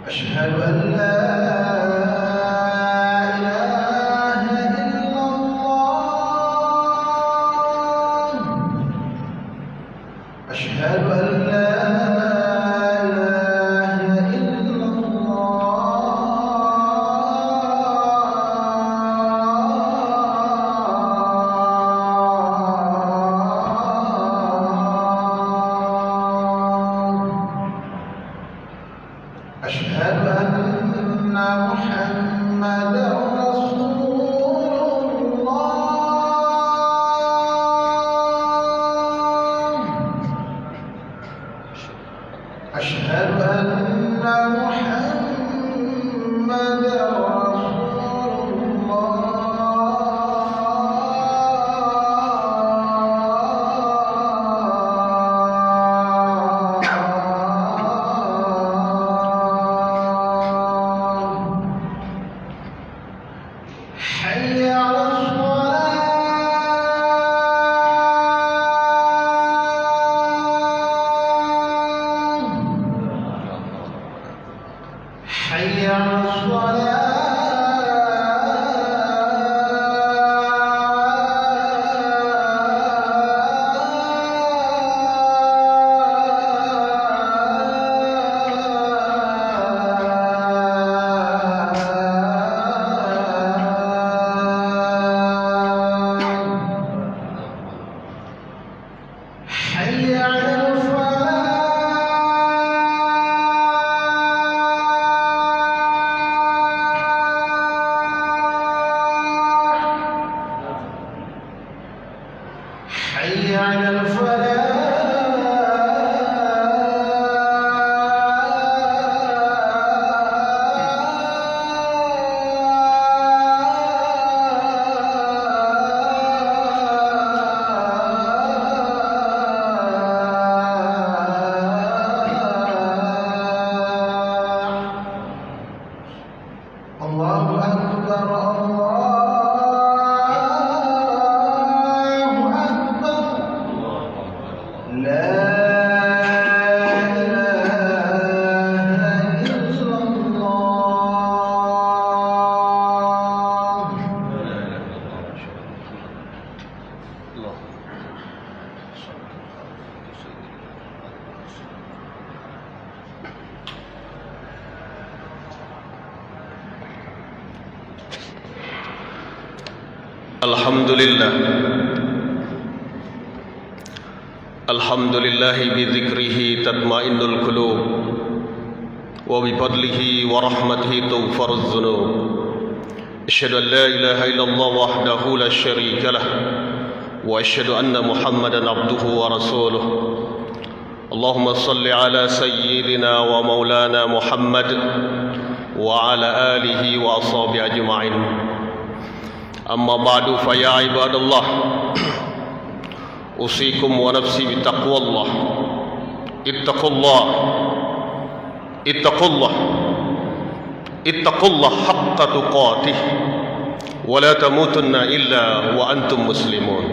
أشهد أن لا إله إلا الله. أشهد أن لا إله إلا الله. أشهد أن محمدا رسول الله. أشهد أن محمدا رسول حي على الصلاة. حي على حي على حي على الله أكبر. الله أكبر. لا إله إلا الله. الحمد لله الحمد لله بذكره تطمئن القلوب وبفضله ورحمته تغفر الذنوب. أشهد أن لا إله إلا الله وحده لا شريك له وأشهد أن محمدا عبده ورسوله. اللهم صل على سيدنا ومولانا محمد وعلى آله وأصحابه أجمعين. أما بعد فيا عباد الله أوصيكم ونفسي بتقوى الله. اتقوا الله اتقوا الله اتقوا الله حق تقاته ولا تموتن إلا وأنتم مسلمون.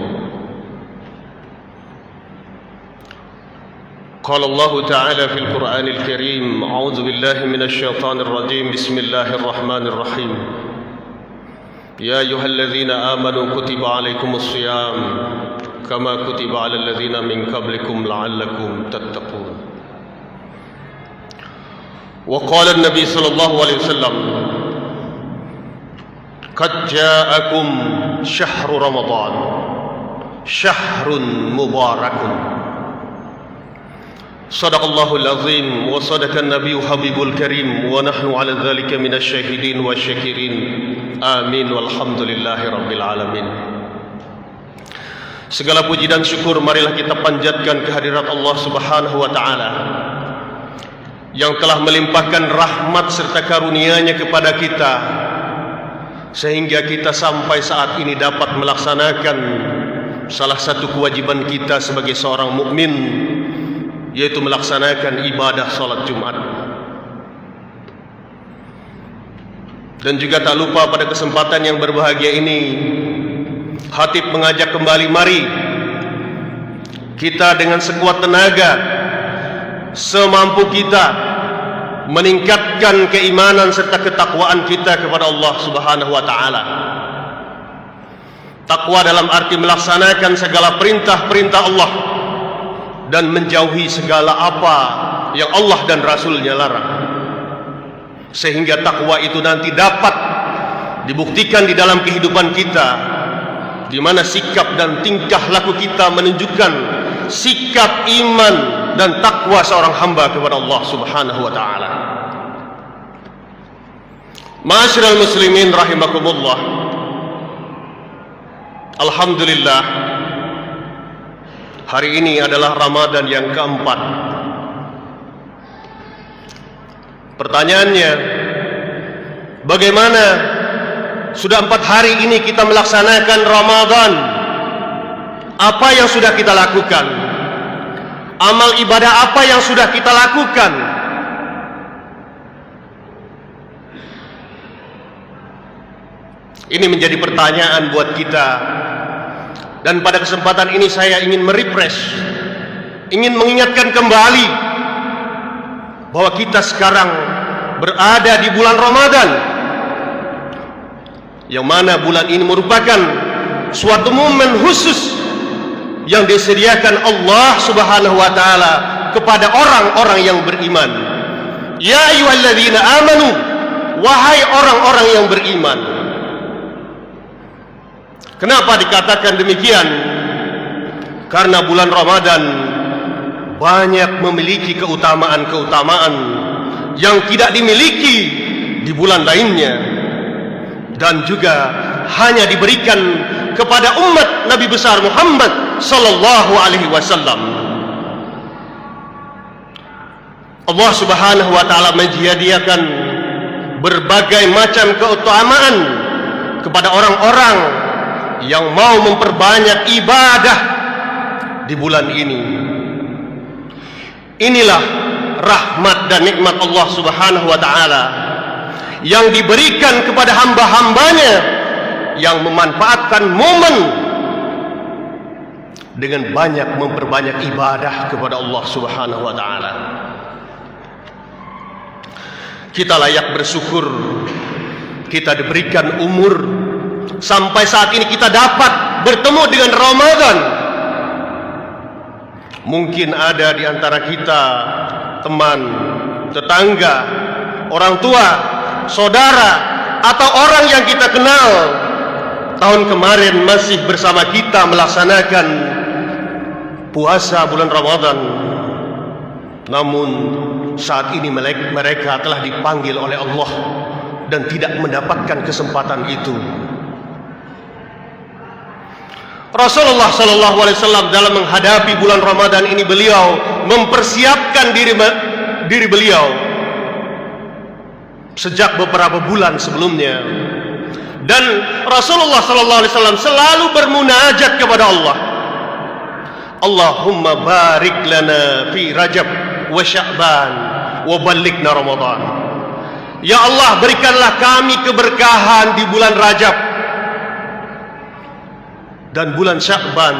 قال الله تعالى في القرآن الكريم: أعوذ بالله من الشيطان الرجيم. بسم الله الرحمن الرحيم. يا أيها الذين آمنوا كتب عليكم الصيام كما كتب على الذين من قبلكم لعلكم تتقون. وقال النبي صلى الله عليه وسلم: قد جاءكم شهر رمضان شهر مبارك. صدق الله العظيم وصدق النبي حبيب الكريم ونحن على ذلك من الشاهدين والشاكرين. Amin walhamdulillahi rabbil alamin. Segala puji dan syukur marilah kita panjatkan kehadirat Allah Subhanahu wa taala yang telah melimpahkan rahmat serta karunia-Nya kepada kita sehingga kita sampai saat ini dapat melaksanakan salah satu kewajiban kita sebagai seorang mukmin, yaitu melaksanakan ibadah salat Jumat. Dan juga tak lupa pada kesempatan yang berbahagia ini, khatib mengajak kembali, mari kita dengan sekuat tenaga, semampu kita, meningkatkan keimanan serta ketakwaan kita kepada Allah Subhanahu wa taala. Takwa dalam arti melaksanakan segala perintah-perintah Allah dan menjauhi segala apa yang Allah dan Rasul-Nya larang. Sehingga takwa itu nanti dapat dibuktikan di dalam kehidupan kita, di mana sikap dan tingkah laku kita menunjukkan sikap iman dan takwa seorang hamba kepada Allah Subhanahu wa taala. Ma'asyiral muslimin rahimakumullah. Alhamdulillah, hari ini adalah Ramadan yang keempat. Pertanyaannya, bagaimana sudah 4 hari ini kita melaksanakan Ramadan? Apa yang sudah kita lakukan? Amal ibadah apa yang sudah kita lakukan? Ini menjadi pertanyaan buat kita. Dan pada kesempatan ini saya ingin merefresh, ingin mengingatkan kembali bahwa kita sekarang berada di bulan Ramadan, yang mana bulan ini merupakan suatu momen khusus yang disediakan Allah Subhanahu wa taala kepada orang-orang yang beriman. Ya ayyuhalladzina amanu, wahai orang-orang yang beriman. Kenapa dikatakan demikian? Karena bulan Ramadan banyak memiliki keutamaan-keutamaan yang tidak dimiliki di bulan lainnya, dan juga hanya diberikan kepada umat Nabi besar Muhammad sallallahu alaihi wasallam. Allah Subhanahu wa taala menyediakan berbagai macam keutamaan kepada orang-orang yang mau memperbanyak ibadah di bulan ini. Inilah rahmat dan nikmat Allah Subhanahu wa taala yang diberikan kepada hamba-hambanya yang memanfaatkan momen dengan banyak memperbanyak ibadah kepada Allah Subhanahu wa taala. Kita layak bersyukur kita diberikan umur sampai saat ini kita dapat bertemu dengan Ramadan. Mungkin ada di antara kita teman, tetangga, orang tua, saudara, atau orang yang kita kenal tahun kemarin masih bersama kita melaksanakan puasa bulan Ramadan, namun saat ini mereka telah dipanggil oleh Allah dan tidak mendapatkan kesempatan itu. Rasulullah sallallahu alaihi wasallam dalam menghadapi bulan Ramadan ini, beliau mempersiapkan diri beliau sejak beberapa bulan sebelumnya. Dan Rasulullah sallallahu alaihi wasallam selalu bermunajat kepada Allah. Allahumma barik lana fi Rajab wa Sya'ban wa ballighna Ramadan. Ya Allah, berikanlah kami keberkahan di bulan Rajab dan bulan Sya'ban,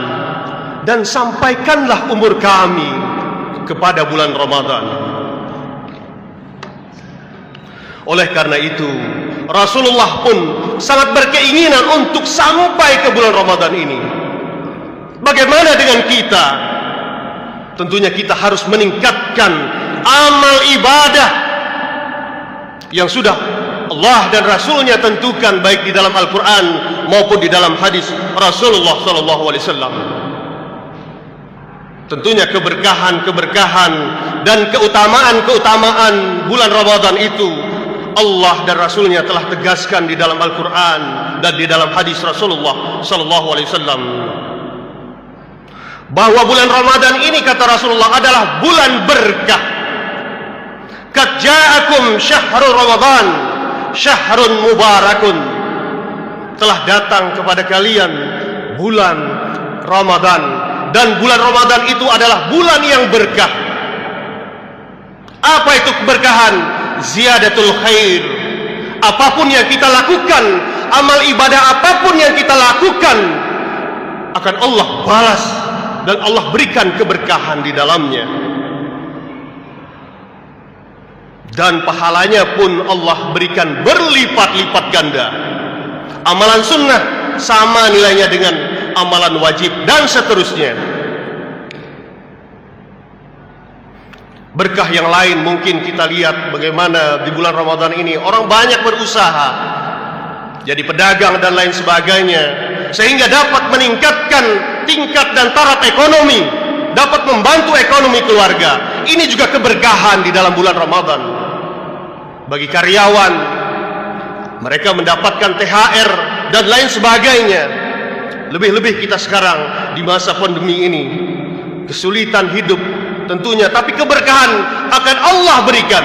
dan sampaikanlah umur kami kepada bulan Ramadan. Oleh karena itu, Rasulullah pun sangat berkeinginan untuk sampai ke bulan Ramadan ini. Bagaimana dengan kita? Tentunya kita harus meningkatkan amal ibadah yang sudah Allah dan Rasulnya tentukan, baik di dalam Al-Quran maupun di dalam hadis Rasulullah SAW. Tentunya keberkahan-keberkahan dan keutamaan-keutamaan bulan Ramadan itu Allah dan Rasulnya telah tegaskan di dalam Al-Quran dan di dalam hadis Rasulullah SAW, bahwa bulan Ramadan ini, kata Rasulullah, adalah bulan berkah. Qad ja'akum syahrul Ramadan syahrun mubarakun. Telah datang kepada kalian bulan Ramadan, dan bulan Ramadan itu adalah bulan yang berkah. Apa itu keberkahan? Ziyadatul khair. Apapun yang kita lakukan, amal ibadah apapun yang kita lakukan, akan Allah balas dan Allah berikan keberkahan di dalamnya. dan pahalanya pun Allah berikan berlipat-lipat ganda. Amalan sunnah sama nilainya dengan amalan wajib, dan seterusnya. Berkah yang lain mungkin kita lihat bagaimana di bulan Ramadan ini orang banyak berusaha jadi pedagang dan lain sebagainya, sehingga dapat meningkatkan tingkat dan taraf ekonomi, dapat membantu ekonomi keluarga. Ini juga keberkahan di dalam bulan Ramadan. Bagi karyawan, mereka mendapatkan THR dan lain sebagainya. Lebih-lebih kita sekarang di masa pandemi ini, kesulitan hidup tentunya, tapi keberkahan akan Allah berikan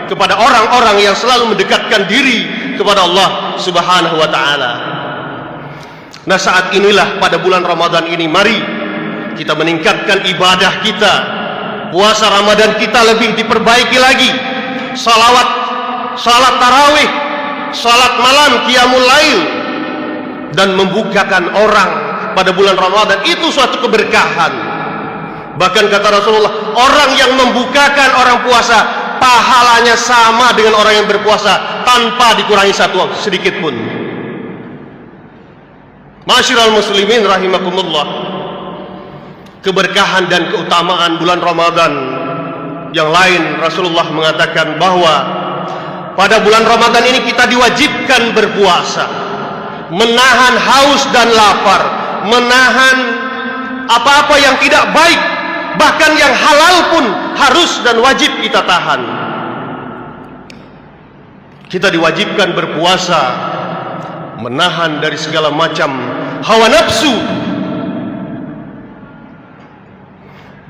kepada orang-orang yang selalu mendekatkan diri kepada Allah Subhanahu wa ta'ala. Nah, saat inilah pada bulan Ramadan ini, mari kita meningkatkan ibadah kita. Puasa Ramadan kita lebih diperbaiki lagi. Salat tarawih, salat malam, qiyamul lail, dan membukakan orang pada bulan Ramadan itu suatu keberkahan. Bahkan kata Rasulullah, orang yang membukakan orang puasa, pahalanya sama dengan orang yang berpuasa tanpa dikurangi satu sedikit pun. Masyiral muslimin rahimakumullah, keberkahan dan keutamaan bulan Ramadan yang lain, Rasulullah mengatakan bahwa pada bulan Ramadan ini kita diwajibkan berpuasa, menahan haus dan lapar, menahan apa-apa yang tidak baik, bahkan yang halal pun harus dan wajib kita tahan. Kita diwajibkan berpuasa, menahan dari segala macam hawa nafsu.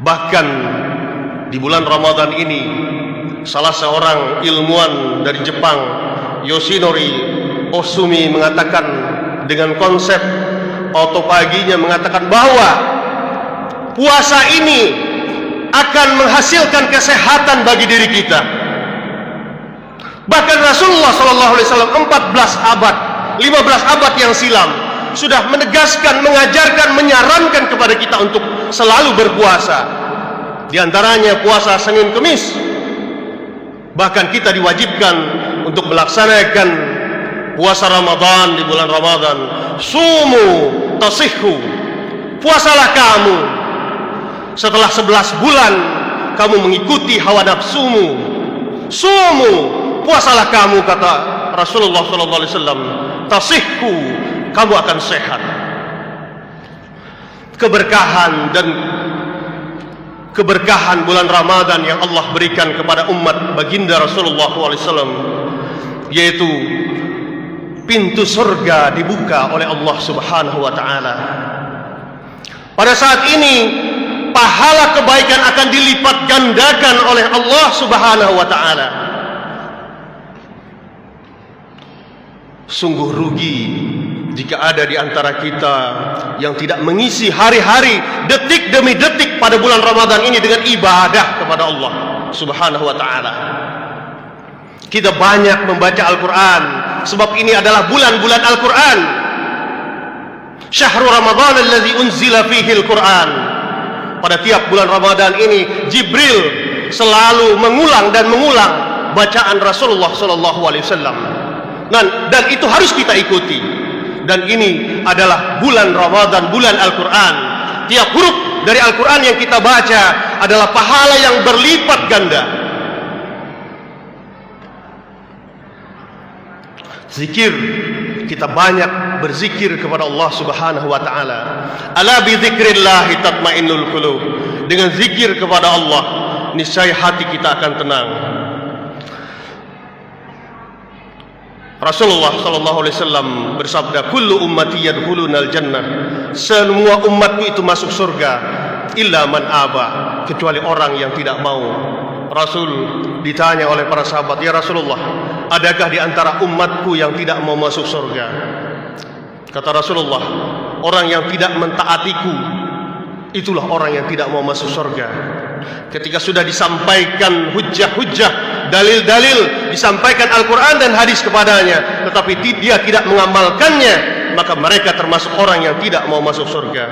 Bahkan di bulan Ramadan ini, salah seorang ilmuwan dari Jepang, Yoshinori Osumi, mengatakan dengan konsep autopaginya, mengatakan bahwa puasa ini akan menghasilkan kesehatan bagi diri kita. Bahkan Rasulullah SAW 14 abad, 15 abad yang silam sudah menegaskan, mengajarkan, menyarankan kepada kita untuk selalu berpuasa. Di antaranya puasa Senin Kemis. Bahkan kita diwajibkan untuk melaksanakan puasa Ramadan di bulan Ramadan. Sumu tasihhu, puasalah kamu. Setelah 11 bulan kamu mengikuti hawa nafsumu. Sumu, puasalah kamu, kata Rasulullah SAW. Tasihhu, kamu akan sehat. Keberkahan bulan Ramadan yang Allah berikan kepada umat baginda Rasulullah SAW, yaitu pintu surga dibuka oleh Allah Subhanahu wa ta'ala. Pada saat ini pahala kebaikan akan dilipat gandakan oleh Allah Subhanahu wa ta'ala. Sungguh rugi jika ada di antara kita yang tidak mengisi hari-hari, detik demi detik pada bulan Ramadan ini dengan ibadah kepada Allah Subhanahu wa ta'ala. Kita banyak membaca Al-Quran, sebab ini adalah bulan-bulan Al-Quran. Syahrul Ramadan alladzi unzila fihi Al-Quran. Pada tiap bulan Ramadan ini Jibril selalu mengulang dan mengulang bacaan Rasulullah SAW. Dan itu harus kita ikuti. Dan ini adalah bulan Ramadan, bulan Al-Quran. Tiap huruf dari Al-Quran yang kita baca adalah pahala yang berlipat ganda. Zikir, kita banyak berzikir kepada Allah Subhanahu wa ta'ala. Ala bi dzikrillahi tatmainnul qulub. Dengan zikir kepada Allah, niscaya hati kita akan tenang. Rasulullah SAW bersabda, kullu ummati yadkhulunal jannah, semua umatku itu masuk surga, illa man aba, kecuali orang yang tidak mau. Rasul ditanya oleh para sahabat, ya Rasulullah, adakah di antara umatku yang tidak mau masuk surga? Kata Rasulullah, orang yang tidak mentaatiku, itulah orang yang tidak mau masuk surga. Ketika sudah disampaikan hujjah-hujjah, dalil-dalil, disampaikan Al-Quran dan hadis kepadanya, tetapi dia tidak mengamalkannya, maka mereka termasuk orang yang tidak mau masuk surga.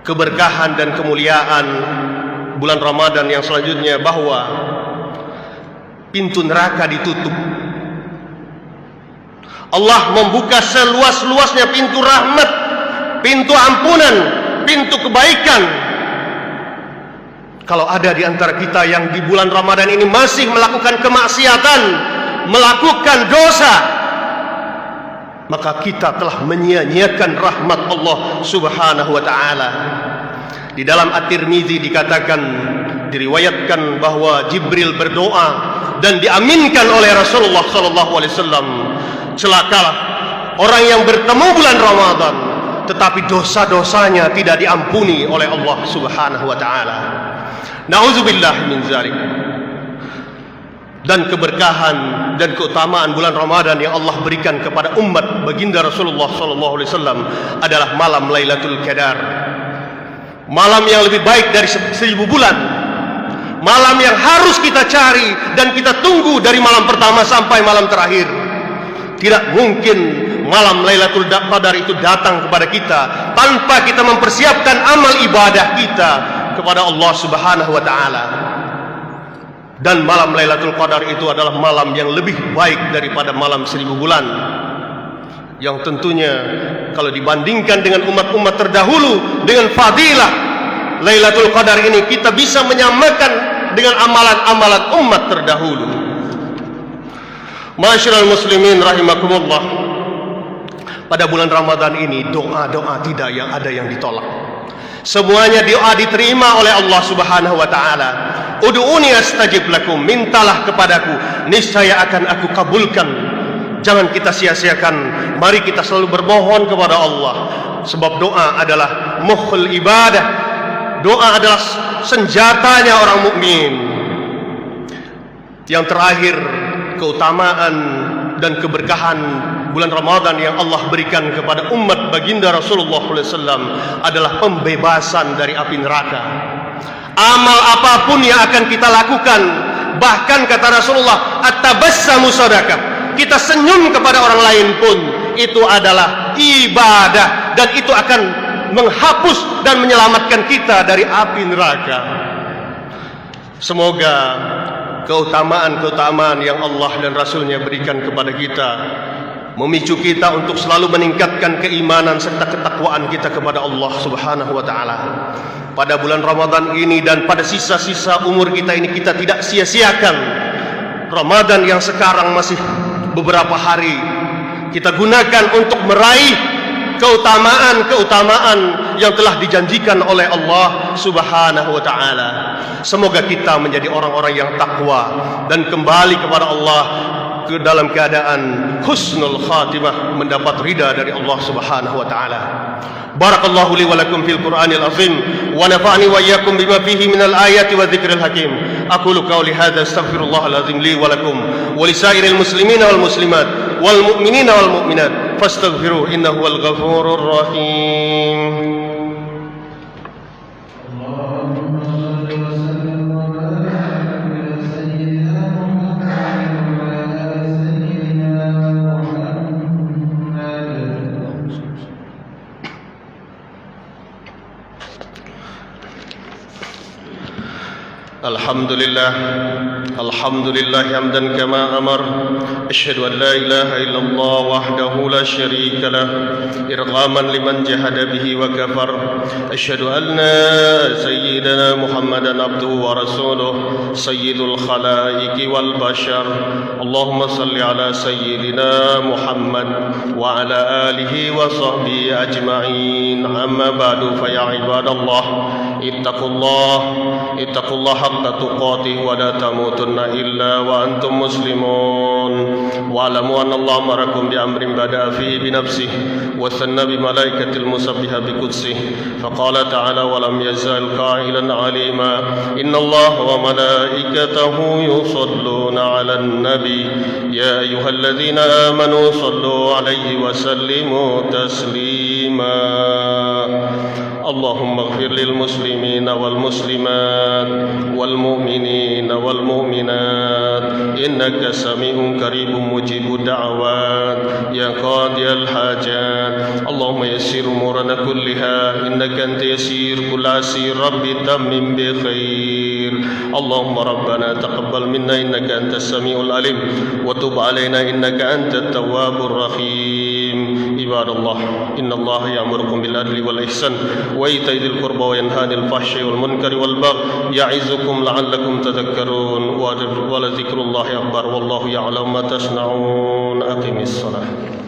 Keberkahan dan kemuliaan bulan Ramadan yang selanjutnya bahwa pintu neraka ditutup. Allah membuka seluas-luasnya pintu rahmat, pintu ampunan, pintu kebaikan. Kalau ada di antara kita yang di bulan Ramadan ini masih melakukan kemaksiatan, melakukan dosa, maka kita telah menyia-nyiakan rahmat Allah Subhanahu wa taala. Di dalam At-Tirmizi dikatakan, diriwayatkan bahwa Jibril berdoa dan diaminkan oleh Rasulullah sallallahu alaihi wasallam, celakalah orang yang bertemu bulan Ramadan tetapi dosa-dosanya tidak diampuni oleh Allah Subhanahu wa taala. Nauzubillah min dzalik. Dan keberkahan dan keutamaan bulan Ramadan yang Allah berikan kepada umat baginda Rasulullah sallallahu alaihi wasallam adalah malam Lailatul Qadar. Malam yang lebih baik dari 1000 bulan. Malam yang harus kita cari dan kita tunggu dari malam pertama sampai malam terakhir. Tidak mungkin malam Lailatul Qadar itu datang kepada kita tanpa kita mempersiapkan amal ibadah kita kepada Allah Subhanahu wa taala. Dan malam Lailatul Qadar itu adalah malam yang lebih baik daripada malam 1000 bulan. Yang tentunya kalau dibandingkan dengan umat-umat terdahulu dengan fadilah Lailatul Qadar ini, kita bisa menyamakan dengan amalan-amalan umat terdahulu. Ma'asyiral muslimin rahimakumullah. Pada bulan Ramadan ini doa-doa tidak yang ada yang ditolak. Semuanya doa diterima oleh Allah Subhanahu wa taala. Ud'uni astajib lakum, mintalah kepadaku, niscaya akan aku kabulkan. Jangan kita sia-siakan, mari kita selalu bermohon kepada Allah. Sebab doa adalah mukhul ibadah. Doa adalah senjatanya orang mukmin. Yang terakhir, keutamaan dan keberkahan bulan Ramadan yang Allah berikan kepada umat baginda Rasulullah SAW adalah pembebasan dari api neraka. Amal apapun yang akan kita lakukan, bahkan kata Rasulullah, at-tabassamu sadaqah, kita senyum kepada orang lain pun itu adalah ibadah, dan itu akan menghapus dan menyelamatkan kita dari api neraka. Semoga keutamaan-keutamaan yang Allah dan Rasulnya berikan kepada kita memicu kita untuk selalu meningkatkan keimanan serta ketakwaan kita kepada Allah Subhanahu wa taala. Pada bulan Ramadan ini dan pada sisa-sisa umur kita ini, kita tidak sia-siakan Ramadan yang sekarang masih beberapa hari, kita gunakan untuk meraih keutamaan-keutamaan yang telah dijanjikan oleh Allah Subhanahu wa taala. Semoga kita menjadi orang-orang yang takwa dan kembali kepada Allah ke dalam keadaan husnul khatimah, mendapat ridha dari Allah Subhanahu wa taala. Barakallahu li wa lakum fil Qur'anil azim wa nafa'ani wa iyyakum bima fihi minal ayati wa dzikril hakim. Aqulu qawli hadza astaghfirullahal azim li wa lakum wa lisairil muslimina wal muslimat wal mu'minina wal mu'minat fastaghfiruhu innahu wal ghafurur rahim. الحمد لله حمدا كما أمر. أشهد أن لا إله إلا الله وحده لا شريك له إرغاما لمن جحد به وكفر. أشهد أن سيدنا محمدا عبده ورسوله سيد الخلائق والبشر. اللهم صل على سيدنا محمد وعلى آله وصحبه أجمعين. أما بعد فيا عباد الله اتقوا الله حق تقاته ولا تموتن إلا وأنتم مسلمون. واعلموا أن الله أمركم بأمر بدأ فيه بنفسه وثنى بملائكة المسبحة بقدسه فقال تعالى ولم يزل قائلا عليما إن الله وملائكته يصلون على النبي يا أيها الذين آمنوا صلوا عليه وسلموا تسليما. اللهم اغفر للمسلمين والمسلمات والمؤمنين والمؤمنات إنك سميع قريب مجيب الدعوات يا قاضي الحاجات اللهم يسر أمورنا كلها إنك أنت يسير كل عسير ربي تمم بخير اللهم ربنا تقبل منا إنك أنت السميع العليم وتب علينا إنك أنت التواب الرحيم عباد الله إن الله يأمركم بالعدل والإحسان وإيتاء ذي القربى وينهى عن الفحشاء والمنكر والبغي يعظكم لعلكم تذكرون ولذكر الله أكبر والله يعلم ما تصنعون أقم الصلاة